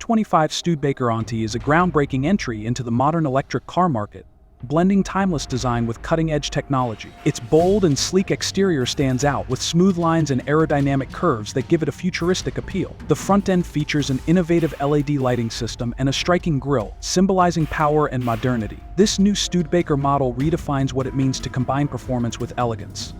2025 Studebaker Auntie is a groundbreaking entry into the modern electric car market, blending timeless design with cutting-edge technology. Its bold and sleek exterior stands out with smooth lines and aerodynamic curves that give it a futuristic appeal. The front end features an innovative LED lighting system and a striking grille, symbolizing power and modernity. This new Studebaker model redefines what it means to combine performance with elegance.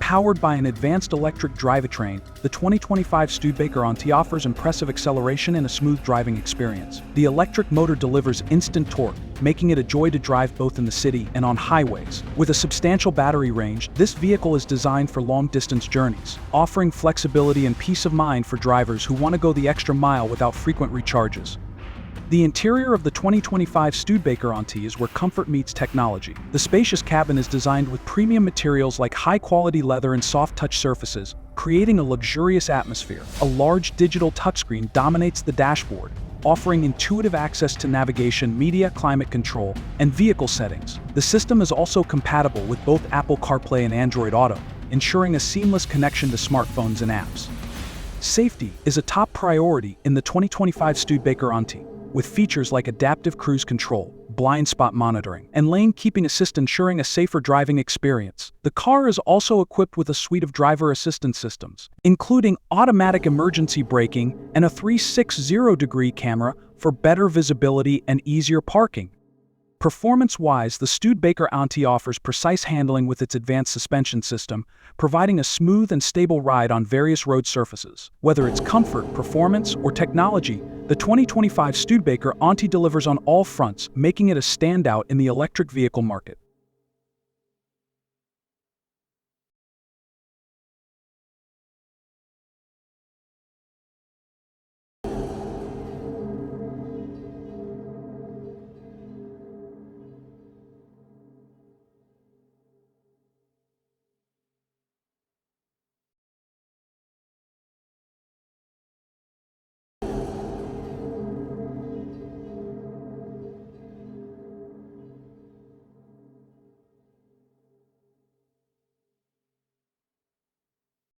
Powered by an advanced electric drivetrain, the 2025 Studebaker Auntie offers impressive acceleration and a smooth driving experience. The electric motor delivers instant torque, making it a joy to drive both in the city and on highways. With a substantial battery range, this vehicle is designed for long-distance journeys, offering flexibility and peace of mind for drivers who want to go the extra mile without frequent recharges. The interior of the 2025 Studebaker Auntie is where comfort meets technology. The spacious cabin is designed with premium materials like high-quality leather and soft-touch surfaces, creating a luxurious atmosphere. A large digital touchscreen dominates the dashboard, offering intuitive access to navigation, media, climate control, and vehicle settings. The system is also compatible with both Apple CarPlay and Android Auto, ensuring a seamless connection to smartphones and apps. Safety is a top priority in the 2025 Studebaker Auntie, with features like adaptive cruise control, blind spot monitoring, and lane keeping assist ensuring a safer driving experience. The car is also equipped with a suite of driver assistance systems, including automatic emergency braking and a 360-degree camera for better visibility and easier parking. Performance-wise, the Studebaker Auntie offers precise handling with its advanced suspension system, providing a smooth and stable ride on various road surfaces. Whether it's comfort, performance, or technology, the 2025 Studebaker Auntie delivers on all fronts, making it a standout in the electric vehicle market.